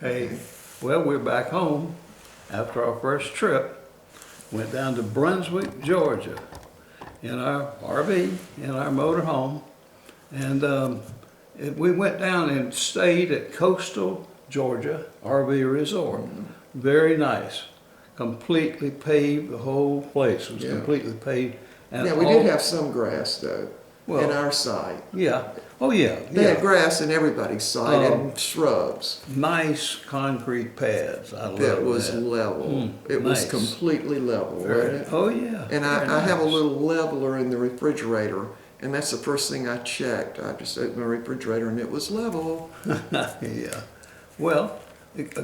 Hey, well, we're back home after our first trip. Went down to Brunswick, Georgia, in our RV, in our motor home. And we went down and stayed at Coastal Georgia RV Resort. Very nice. Completely paved, the whole place was completely paved. And Yeah, we did have some grass though, in our site. Yeah. Oh yeah. They had grass in everybody's site and shrubs. Nice concrete pads. I love That was that. level. It Nice. was completely level, Very, wasn't it? oh yeah. And Very I have a nice. little leveler in the refrigerator, and that's the first thing I checked. I just opened my refrigerator and it was level. Yeah. Well,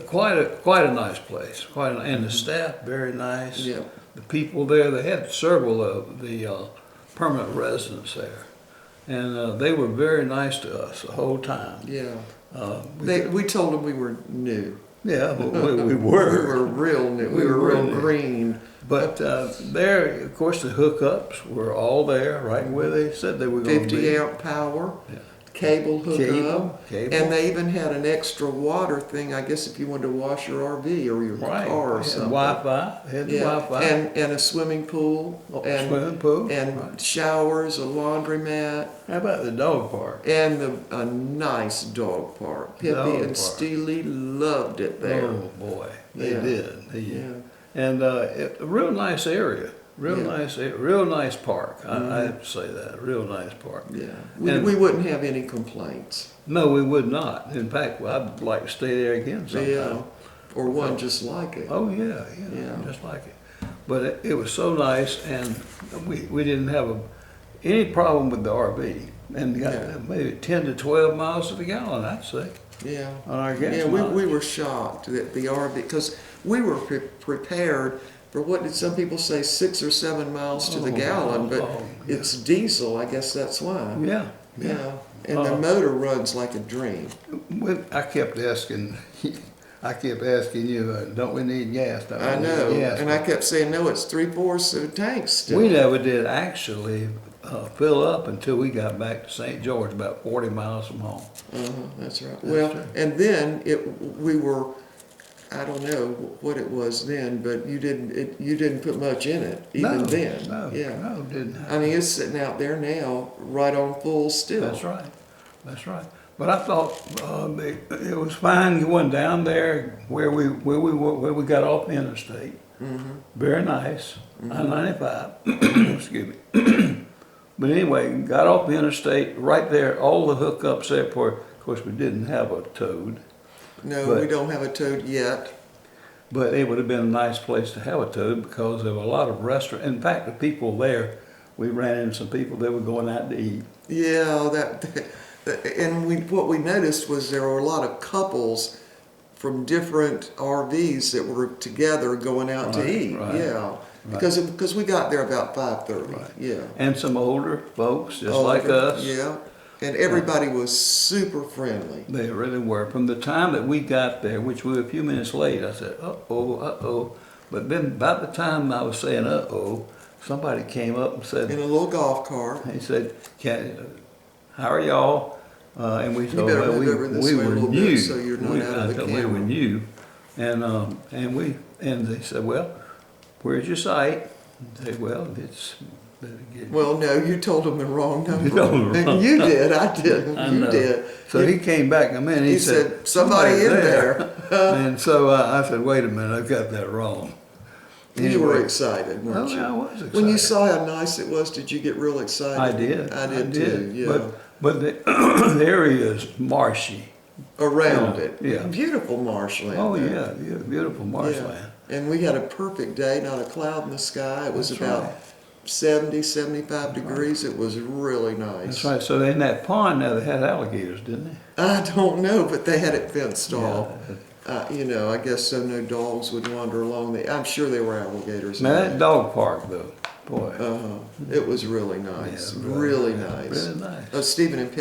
quite a nice place. And the staff very nice. Yeah. The people there, they had several of the permanent residents there, and they were very nice to us the whole time. Yeah. We We told them we were new. Yeah, we were. We were real new. We were real new. green. But there, of course, the hookups were all there, right where they said they were going to be. 50 amp power. Yeah. Cable hookup, Cable. and they even had an extra water thing. I guess if you wanted to wash your RV or your car or something. Wi-Fi. Had the Wi-Fi. And a swimming pool. And swimming pool. And showers, a laundromat. How about the dog park? And a nice dog park. Peppy and Steely loved it there. Oh boy, they did. Yeah. And a real nice area. Real nice park. I have to say that. A real nice park. Yeah. We wouldn't have any complaints. No, we would not. In fact, I'd like to stay there again sometime. Yeah. Or one just like it. Oh yeah, just like it. But it was so nice, and we didn't have any problem with the RV. And got maybe 10 to 12 miles to the gallon, I'd say. Yeah. On our gas Yeah, mileage. we were shocked that the RV, because we were prepared for what did some people say, 6 or 7 miles to the gallon, but it's diesel. I guess that's why. Yeah. Yeah. And the motor runs like a dream. I kept asking you, don't we need gas? Don't we I need know. gas? And I kept saying, no, it's 3/4 of a tank still. We never did actually fill up until we got back to St. George, about 40 miles from home. That's right. That's Well, true. and then we were, I don't know what it was then, but you didn't put much in it even then. No, didn't. I mean, it's sitting out there now, right on full still. That's right. But I thought it was fine going down there where we got off the interstate. Very nice. I-95. Excuse me. But anyway, got off the interstate right there. All the hookups there. Of course, we didn't have a toad. No, we don't have a toad yet. But it would have been a nice place to have a toad because there were a lot of restaurants. In fact, the people there, we ran into some people that were going out to eat. Yeah, what we noticed was there were a lot of couples from different RVs that were together going out to eat. Yeah, because we got there about 5:30. Right. Yeah, And some older folks, just like us. Yeah, and everybody was super friendly. They really were. From the time that we got there, which we were a few minutes late, I said, uh-oh. But then about the time I was saying, uh-oh, somebody came up and said, In a little golf cart. he said, how are y'all? And we told better them move over this way a little bit so you're not out of the We were camera. new. And they said, well, where's your site? I said, well, it's... Well, no, you told them the wrong number. You told them wrong. You did, I didn't. I You know. did. So he came back in a minute. He said, somebody in there. And so I said, wait a minute, I've got that wrong. You were excited, weren't you? I was excited. When you saw how nice it was, did you get real excited? I did. I did too, yeah. But the area is marshy. Around it. Yeah. Beautiful marshland. Oh, there. yeah, beautiful marshland. And we had a perfect day, not a cloud in the sky. It was That's about right. 70, 75 degrees. It was really nice. That's right. So in that pond now, they had alligators, didn't they? I don't know, but they had it fenced off. Yeah. I guess so no dogs would wander along. I'm sure there were alligators. Now that dog park, though, boy. It was really nice. Yeah, really nice. Really nice. Stephen and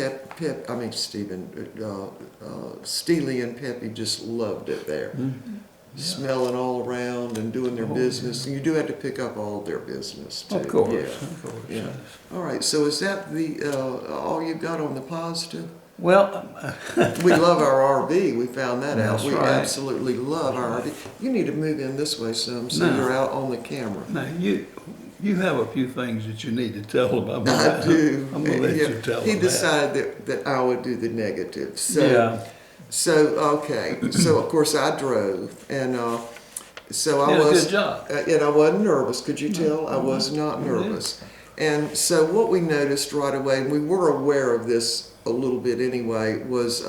Steely and Peppy just loved it there. Smelling all around and doing their business. And you do have to pick up all their business too. Of course. Yeah. All right. So is that all you've got on the positive? Well, We love our RV. We found that out. That's We right. absolutely love our RV. You need to move in this way some, so No. you're out on the camera. now you have a few things that you need to tell them about. I do. I'm gonna let Yeah. you tell He them decided that I would do the negative. So, Yeah. okay. So of course I drove, and so I Did a was. good job. And I wasn't nervous. Could you tell? I was not nervous. And so what we noticed right away, and we were aware of this a little bit anyway, was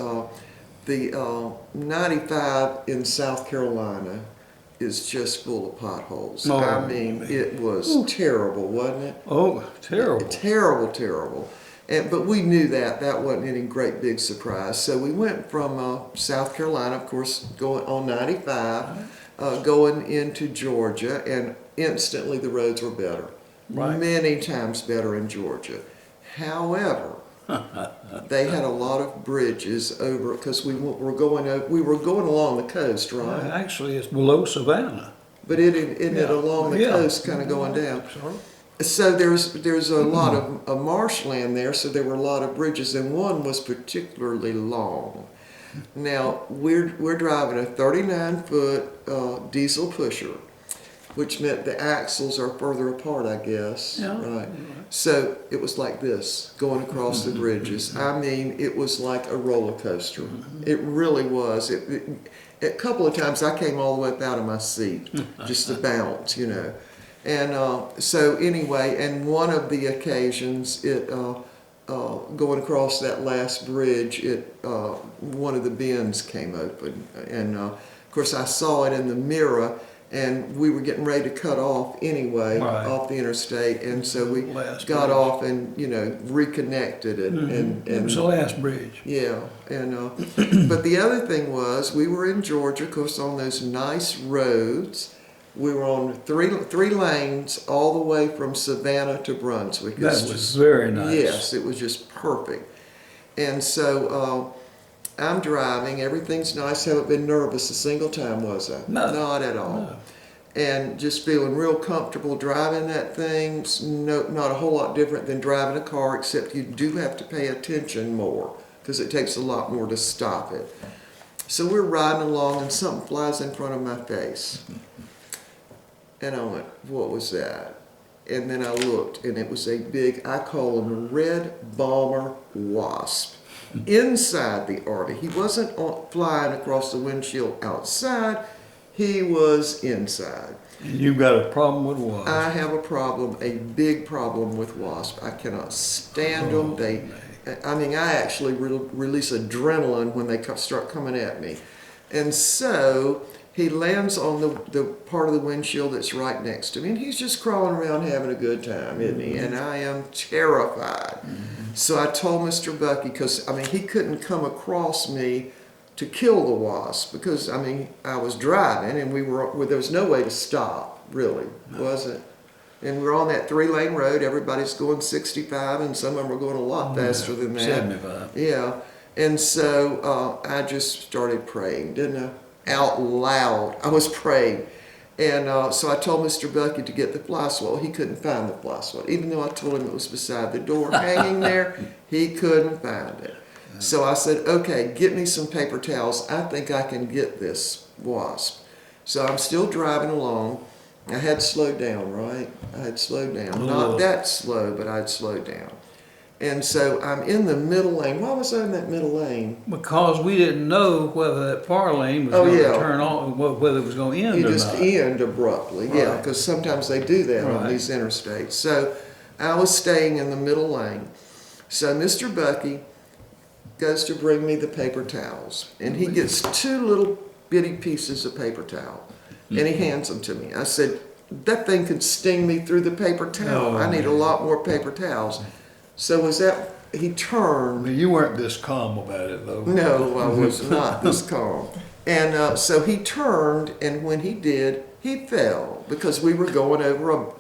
the 95 in South Carolina is just full of potholes. Oh, I mean, it was terrible, wasn't it? Oh, terrible. Terrible, terrible. But we knew that. That wasn't any great big surprise. So we went from South Carolina, of course, going on 95, going into Georgia, and instantly the roads were better. Right. Many times better in Georgia. However, they had a lot of bridges over, because we were going along the coast, right? Actually, it's below Savannah. But isn't it along the coast, kind of going down? So there's a lot of marshland there, so there were a lot of bridges, and one was particularly long. Now we're driving a 39-foot diesel pusher, which meant the axles are further apart, I guess. Yeah. Right. So it was like this, going across the bridges. I mean, it was like a roller coaster. It really was. A couple of times I came all the way up out of my seat, just to bounce, you know. And so anyway, and one of the occasions, going across that last bridge, one of the bends came open. And of course I saw it in the mirror, and we were getting ready to cut off anyway, off the interstate, and so we got off and, you know, reconnected it. And it was the last bridge. Yeah, and but the other thing was, we were in Georgia, of course, on those nice roads. We were on three lanes all the way from Savannah to Brunswick. That was very nice. Yes, it was just perfect. And so I'm driving, everything's nice, haven't been nervous a single time, was I? No. Not at all. No. And just feeling real comfortable driving that thing. Not a whole lot different than driving a car, except you do have to pay attention more, because it takes a lot more to stop it. So we're riding along, and something flies in front of my face. And I went, what was that? And then I looked, and it was a big, I call him a red bomber wasp, inside the RV. He wasn't flying across the windshield outside, he was inside. And you've got a problem with wasps. I have a problem, a big problem with wasps. I cannot stand them. I actually release adrenaline when they start coming at me. And so he lands on the part of the windshield that's right next to me, and he's just crawling around having a good time, isn't he? And I am terrified. So I told Mr. Bucky, because, I mean, he couldn't come across me to kill the wasp, because, I mean, I was driving, and there was no way to stop, really, was it? And we're on that 3-lane road. Everybody's going 65, and some of them are going a lot faster than that. 75. Yeah. And so I just started praying, didn't I? Out loud. I was praying. And so I told Mr. Bucky to get the fly swatter. He couldn't find the fly swatter. Even though I told him it was beside the door hanging there, he couldn't find it. So I said, okay, get me some paper towels. I think I can get this wasp. So I'm still driving along. I had slowed down, right? I had slowed down. Not that slow, but I'd slowed down. And so I'm in the middle lane. Why was I in that middle lane? Because we didn't know whether that par lane was going to turn on, whether it was going to end or not. You just end abruptly, yeah, because sometimes they do that on these interstates. So I was staying in the middle lane. So Mr. Bucky goes to bring me the paper towels, and he gets 2 little bitty pieces of paper towel, and he hands them to me. I said, that thing could sting me through the paper towel. I need a lot more paper towels. So he turned. But you weren't this calm about it, though. No, I was not this calm. And so he turned, and when he did, he fell, because we were going over a,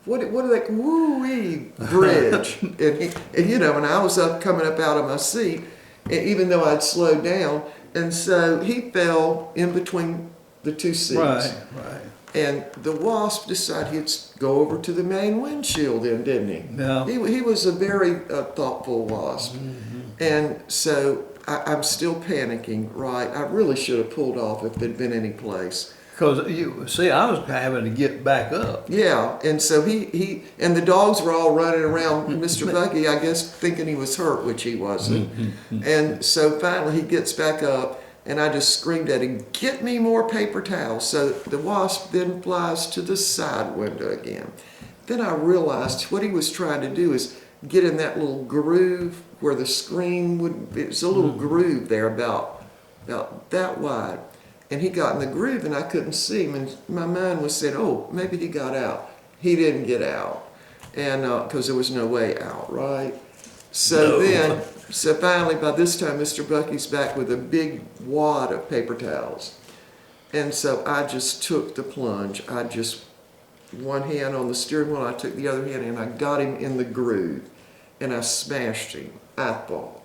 what are they, woo-wee bridge. and you know, and I was coming up out of my seat, even though I'd slowed down. And so he fell in between the 2 seats. Right. And the wasp decided he'd go over to the main windshield then, didn't he? Yeah. He was a very thoughtful wasp. And so I'm still panicking, right? I really should have pulled off if there'd been any place. Because you see, I was having to get back up. Yeah, and so he and the dogs were all running around Mr. Bucky, I guess, thinking he was hurt, which he wasn't. And so finally he gets back up, and I just screamed at him, "Get me more paper towels." So the wasp then flies to the side window again. Then I realized what he was trying to do is get in that little groove where the screen would. It was a little groove there, about that wide. And he got in the groove, and I couldn't see him. And my mind was saying, "Oh, maybe he got out." He didn't get out, and because there was no way out, right? So so finally, by this time, Mr. Bucky's back with a big wad of paper towels, and so I just took the plunge. I just one hand on the steering wheel, I took the other hand, and I got him in the groove, and I smashed him. I thought.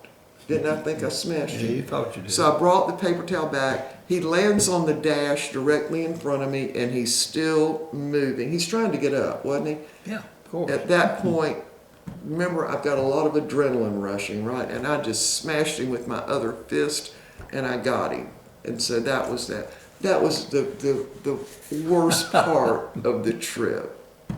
Didn't I think I smashed him? Yeah, you thought you did. So I brought the paper towel back. He lands on the dash directly in front of me, and he's still moving. He's trying to get up, wasn't he? Yeah, of course. At that point, remember, I've got a lot of adrenaline rushing, right? And I just smashed him with my other fist, and I got him. And so that was that. That was the worst part of the trip.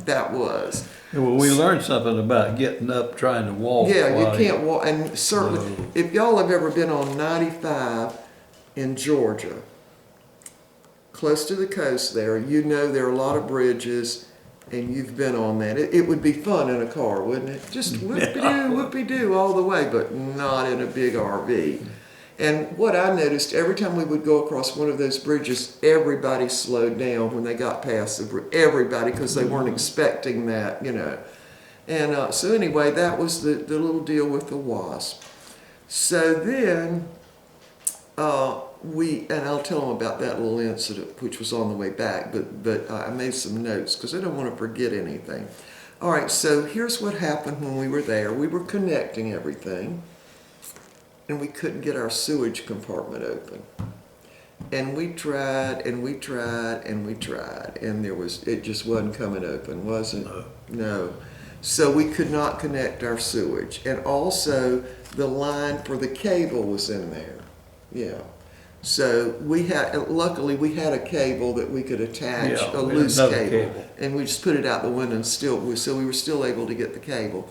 That was. Well, we learned something about getting up, trying to walk. Yeah, you can't walk. And certainly, if y'all have ever been on 95 in Georgia, close to the coast there, you know there are a lot of bridges, and you've been on that. It would be fun in a car, wouldn't it? Just whoopie-doo, whoopie-doo all the way, but not in a big RV. And what I noticed, every time we would go across one of those bridges, everybody slowed down when they got past the bridge. Everybody, because they weren't expecting that, you know. And so anyway, that was the little deal with the wasp. So then and I'll tell them about that little incident, which was on the way back, but I made some notes because I don't want to forget anything. All right, so here's what happened when we were there. We were connecting everything, and we couldn't get our sewage compartment open. And we tried, and we tried, and we tried, and it just wasn't coming open, was it? No. So we could not connect our sewage. And also, the line for the cable was in there. Yeah. So luckily we had a cable that we could attach, a loose cable, and we just put it out the window and so we were still able to get the cable.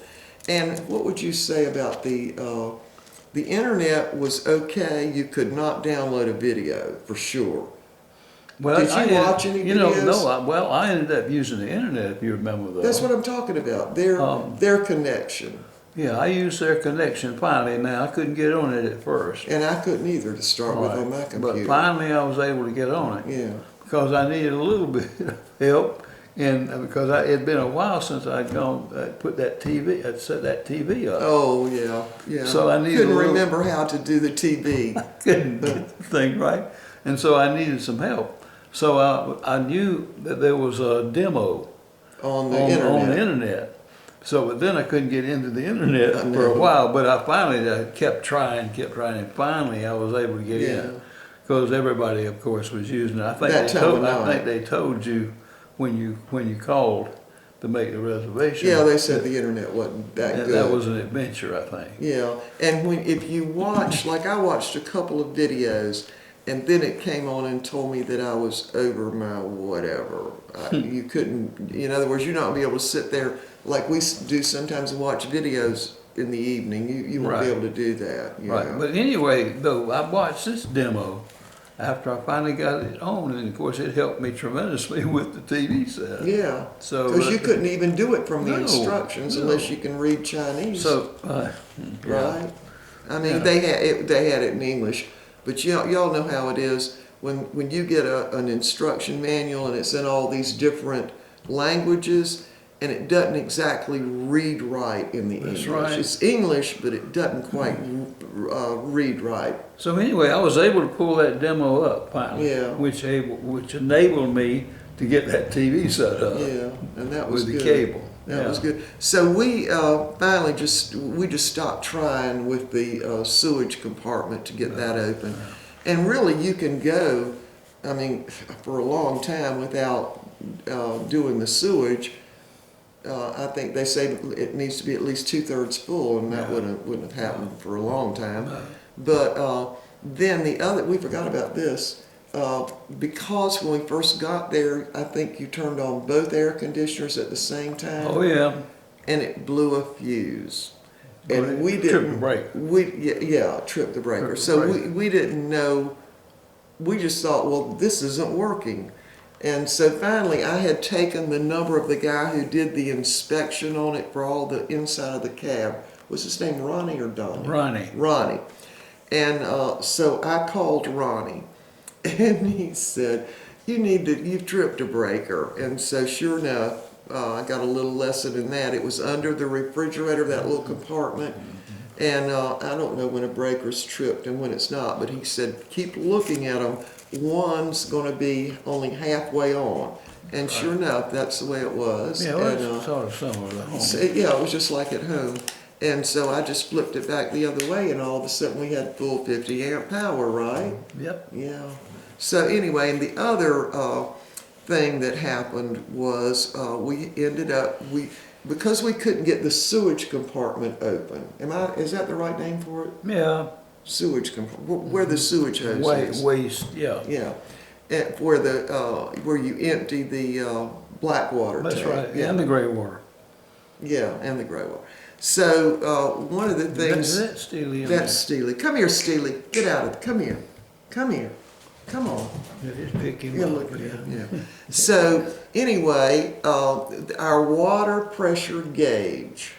And what would you say about the internet was okay? You could not download a video for sure. Well, did you watch any videos? No. I ended up using the internet, if you remember that. That's what I'm talking about. Their connection. Yeah, I used their connection finally. Now, I couldn't get on it at first. And I couldn't either to start with on my computer. But finally I was able to get on it. Yeah. Because I needed a little bit of help, and because it had been a while since I'd put that TV, I'd set that TV up. Oh, yeah, yeah. So I needed couldn't remember how to do the TV. Couldn't do the thing right. And so I needed some help. So I knew that there was a demo on the internet. So, but then I couldn't get into the internet for a while, but I finally kept trying, and finally I was able to get in. Because everybody, of course, was using it. I think they told you when you called to make the reservation. Yeah, they said the internet wasn't that good. That was an adventure, I think. Yeah, and if you watch, like I watched a couple of videos, and then it came on and told me that I was over my whatever. You couldn't, in other words, you're not going to be able to sit there like we do sometimes and watch videos in the evening. You won't be able to do that. Right. know. But anyway, though, I watched this demo after I finally got it on, and of course it helped me tremendously with the TV set. Yeah. So because you couldn't even do it from the instructions unless you can read Chinese. So, right. I mean, they had it in English. But y'all know how it is when you get an instruction manual and it's in all these different languages and it doesn't exactly read right in the English. Right. It's English, but it doesn't quite read right. So anyway, I was able to pull that demo up finally, which enabled me to get that TV set up. Yeah, and that was with good. The cable. That was good. So we finally just stopped trying with the sewage compartment to get that open. And really you can go, I mean, for a long time without doing the sewage. I think they say it needs to be at least 2/3 full, and that wouldn't have happened for a long time. No. But then we forgot about this. Because when we first got there, I think you turned on both air conditioners at the same time. Oh, yeah. And it blew a fuse. Well, And we tripped didn't. the breaker. Tripped the breaker. Tripped the So breaker. we didn't know. We just thought, well, this isn't working. And so finally, I had taken the number of the guy who did the inspection on it for all the inside of the cab. Was his name Ronnie or Donnie? Ronnie. Ronnie. And so I called Ronnie, and he said, you've tripped a breaker. And so sure enough, I got a little lesson in that. It was under the refrigerator, that little compartment. And I don't know when a breaker's tripped and when it's not, but he said, keep looking at them. One's going to be only halfway on. And sure enough, that's the way it was. Yeah, well, and, it's sort of similar to home. so, yeah, it was just like at home. And so I just flipped it back the other way, and all of a sudden we had full 50 amp power, right? Yep. Yeah. So anyway, and the other thing that happened was we ended up, because we couldn't get the sewage compartment open. Is that the right name for it? Yeah. Sewage compartment, where the sewage hose is. Waste, yeah. Yeah. Where you empty the black water That's tank. right, Yeah. and the gray water. Yeah, and the gray water. So one of the things That's Steely. that's Steely. Come here, Steely. Get out of it. Come here. Come here. Come on. Yeah, just pick him Yeah, up. look at him. Yeah. So anyway, our water pressure gauge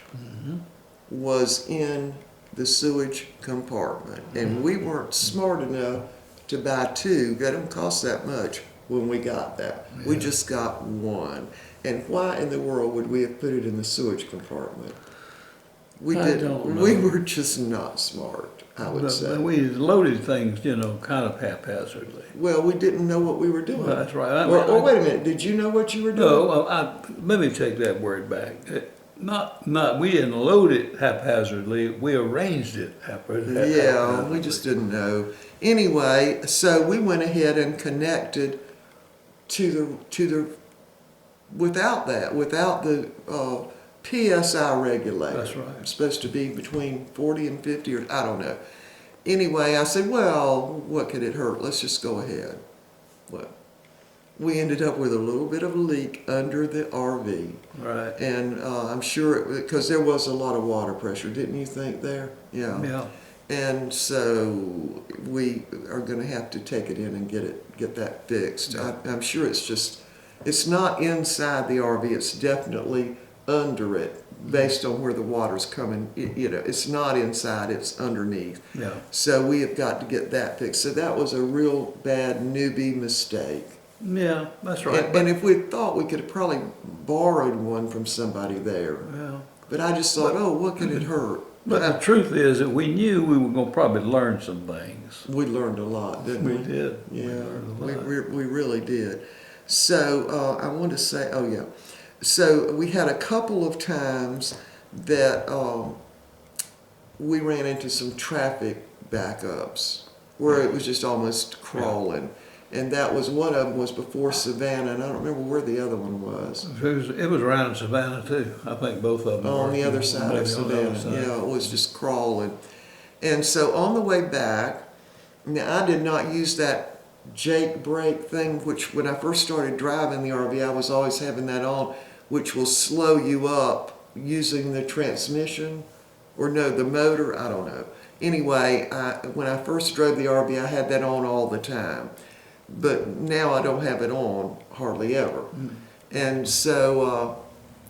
was in the sewage compartment, and we weren't smart enough to buy two. That didn't cost that much when we got that. We just got one. And why in the world would we have put it in the sewage compartment? We didn't. We were just not smart, I would say. We loaded things, kind of haphazardly. Well, we didn't know what we were doing. Well, that's right. Well, wait a minute. Did you know what you were doing? No, let me take that word back. We didn't load it haphazardly. We arranged it haphazardly. Yeah, we just didn't know. Anyway, so we went ahead and connected to the without the PSI regulator. That's right. It's supposed to be between 40 and 50, or I don't know. Anyway, I said, well, what could it hurt? Let's just go ahead. Well, we ended up with a little bit of a leak under the RV. Right. And I'm sure, because there was a lot of water pressure, didn't you think there? Yeah. Yeah. And so we are going to have to take it in and get that fixed. Yeah. I'm sure it's not inside the RV, it's definitely under it, based on where the water's coming. It's not inside, it's underneath. Yeah. So we have got to get that fixed. So that was a real bad newbie mistake. Yeah, that's right. And if we thought, we could have probably borrowed one from somebody there. Yeah. But I just thought, what could it hurt? But the truth is that we knew we were going to probably learn some things. We learned a lot, didn't we? We did. Yeah, learned a lot. we really did. So I want to say, so we had a couple of times that we ran into some traffic backups where it was just almost crawling. And that was, one of them was before Savannah, and I don't remember where the other one was. It was around Savannah too. I think both of them. On were. the other side Maybe of on the other Savannah, side. yeah, it was just crawling. And so on the way back, now I did not use that Jake brake thing, which when I first started driving the RV, I was always having that on, which will slow you up using the transmission, or no, the motor, I don't know. Anyway, when I first drove the RV, I had that on all the time. But now I don't have it on hardly ever. And so,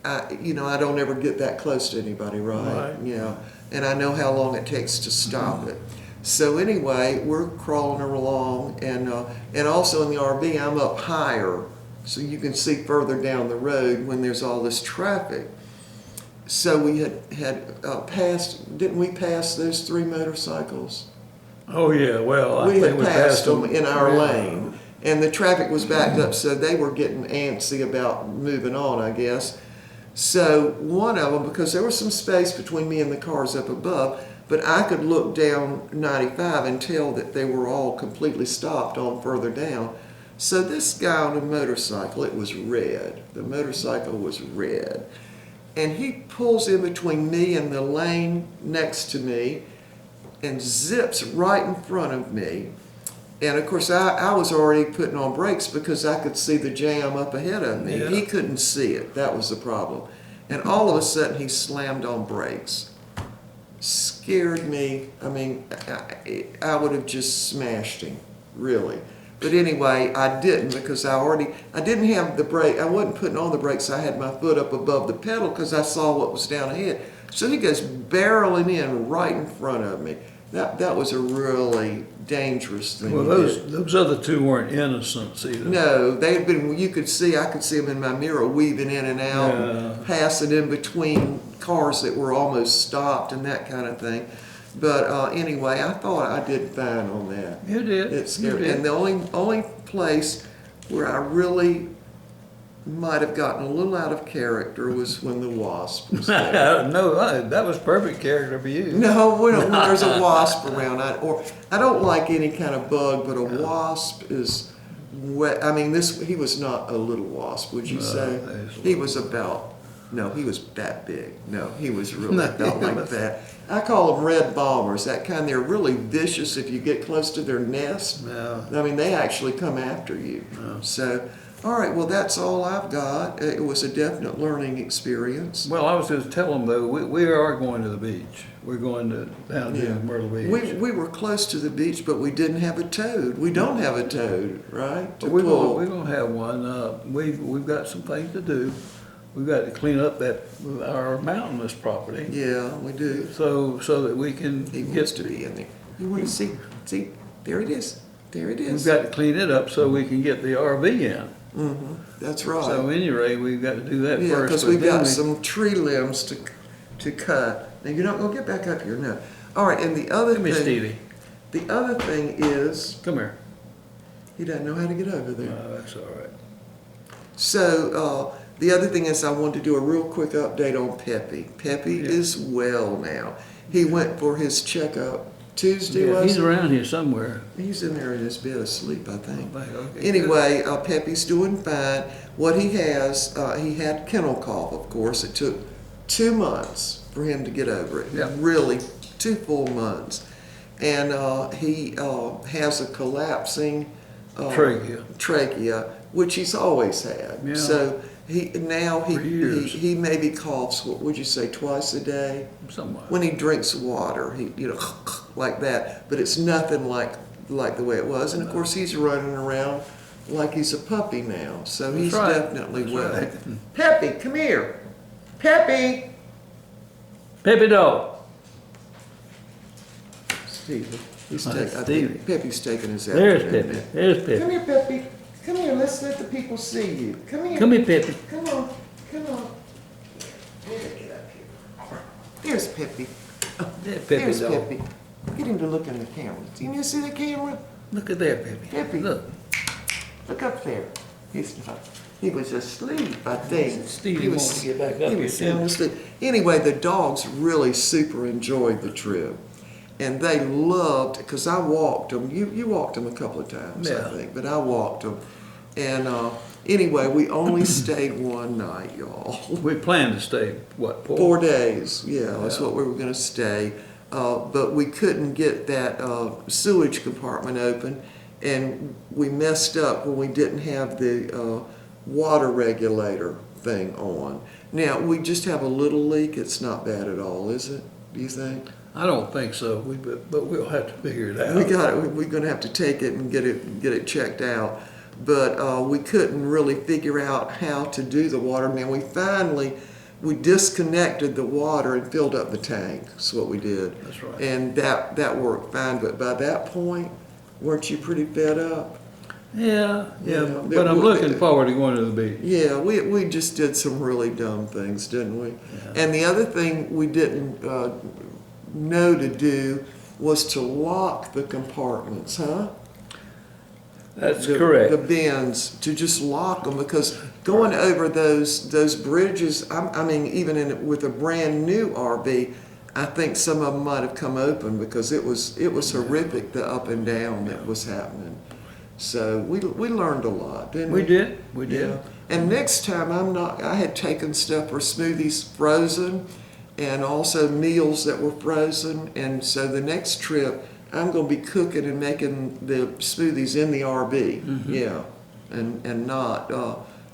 I don't ever get that close to anybody, right? Yeah. And I know how long it takes to stop it. So anyway, we're crawling along, and also in the RV, I'm up higher, so you can see further down the road when there's all this traffic. So we had passed, didn't we pass those 3 motorcycles? Oh yeah, well, We I think had we passed them in our Yeah. lane, and the traffic was backed up, so they were getting antsy about moving on, I guess. So one of them, because there was some space between me and the cars up above, but I could look down 95 and tell that they were all completely stopped on further down. So this guy on a motorcycle, it was red. The motorcycle was red. and he pulls in between me and the lane next to me and zips right in front of me. And of course, I was already putting on brakes because I could see the jam up ahead of me. Yeah. He couldn't see it. That was the problem. And all of a sudden, he slammed on brakes. Scared me. I mean, I would have just smashed him, really. But anyway, I didn't because I didn't have the brake. I wasn't putting on the brakes. I had my foot up above the pedal because I saw what was down ahead. So he goes barreling in right in front of me. That was a really dangerous thing. Well, those other two weren't innocents either. No, they had been. I could see them in my mirror weaving in and out, and passing in between cars that were almost stopped and that kind of thing. But anyway, I thought I did fine on that. You did. It scared me. And the only place where I really might have gotten a little out of character was when the wasp was there. No, that was perfect character for you. No, when there's a wasp around, I don't like any kind of bug, but a wasp is wet. I mean, he was not a little wasp, would you say? He was about, no, he was that big. No, he was really not like that. I call them red bombers, that kind. They're really vicious if you get close to their nest. Yeah. I mean, they actually come after you. Yeah. So, all right, well, that's all I've got. It was a definite learning experience. Well, I was going to tell them, though, we are going to the beach. We're going down to Myrtle Beach. We were close to the beach, but we didn't have a toad. We don't have a toad, right? We're going to have one. We've got some things to do. We've got to clean up our mountainous property. Yeah, we do. So that we can get to be in there. You want to see? There it is. There it is. We've got to clean it up so we can get the RV in. Mm-hmm. That's right. So anyway, we've got to do that first. Yeah, because we've got some tree limbs to cut. Now you're not going to get back up here, no. All right, and the other Come here, Stevie. The other thing is, come here. He doesn't know how to get over there. No, that's all right. So the other thing is, I wanted to do a real quick update on Peppy. Peppy is well now. He went for his checkup Tuesday. He's around here somewhere. He's in there in his bed asleep, I think. Okay, anyway, Peppy's doing fine. What he has, he had kennel cough, of course. It took 2 months for him to get over it. Yeah. Really, 2 full months. And he has a collapsing trachea, which he's always had. Yeah. So he maybe coughs, what would you say, twice a day? Somewhat. When he drinks water, he like that. But it's nothing like the way it was. And of course, he's running around like he's a puppy now. So he's definitely well. Right. Peppy, come here. Peppy. Peppy dog. Steve. Stevie. Peppy's taking his There's afternoon Peppy. nap. There's Peppy. Come here, Peppy. Come here. Let's let the people see you. Come here. Come here, Peppy. Come on. Come on. Get up here. There's Peppy. There's Peppy There's dog. Peppy. Get him to look in the camera. Can you see the camera? Look at there, Peppy. Peppy. Look. Look up there. He was asleep, I think. Stevie wanted to get back up He here, was too. sound asleep. Anyway, the dogs really super enjoyed the trip. And they loved, because I walked them. You walked them a couple of times, I think, but I walked them. And anyway, we only stayed one night, y'all. We planned to stay, what, 4 days, that's what we were going to stay. But we couldn't get that sewage compartment open, and we messed up when we didn't have the water regulator thing on. Now, we just have a little leak. It's not bad at all, is it? Do you think? I don't think so, but we'll have to figure it out. We're going to have to take it and get it checked out. But we couldn't really figure out how to do the water. Man, we disconnected the water and filled up the tank. That's what we did. That's right. And that worked fine. But by that point, weren't you pretty fed up? Yeah. But I'm looking forward to going to the beach. Yeah, we just did some really dumb things, didn't we? Yeah. And the other thing we didn't know to do was to lock the compartments, huh? That's correct. The bins, to just lock them, because going over those bridges, I mean, even with a brand new RV, I think some of them might have come open because it was horrific, the up and down that was happening. So we learned a lot, didn't we? We did. We did. Yeah. And next time I had taken stuff for smoothies frozen and also meals that were frozen. And so the next trip, I'm going to be cooking and making the smoothies in the RV. Mm-hmm. Yeah. And not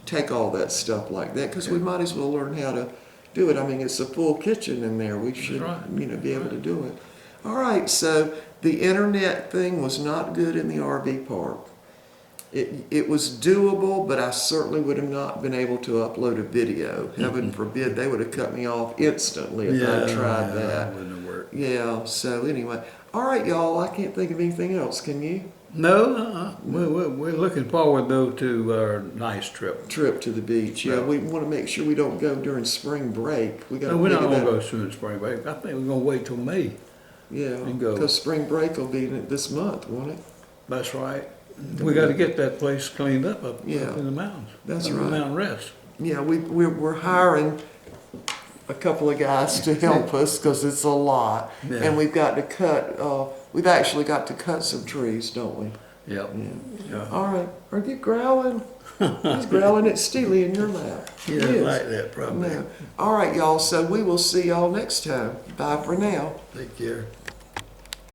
take all that stuff like that, because we might as well learn how to do it. I mean, it's a full kitchen in there. We should, be able to do it. All right. So the internet thing was not good in the RV park. It was doable, but I certainly would have not been able to upload a video. Heaven forbid, they would have cut me off instantly if I tried that. That wouldn't have worked. Yeah, so anyway. All right, y'all, I can't think of anything else, can you? No, we're looking forward, though, to our nice trip. Trip to the beach, yeah. We want to make sure we don't go during spring break. We got No, we're not going to go soon spring break. I think we're going to wait till May. Yeah, and go. because spring break will be this month, won't it? That's right. We got to get that place cleaned up up in the mountains. That's up right. in the mountain rest. Yeah, we're hiring a couple of guys to help us because it's a lot, Yeah. and we've got to cut. We've actually got to cut some trees, don't we? Yep. Yeah. All right. Are you growling? He's growling at Steely in your lap. He doesn't like that, probably. No. All right, y'all. So we will see y'all next time. Bye for now. Take care.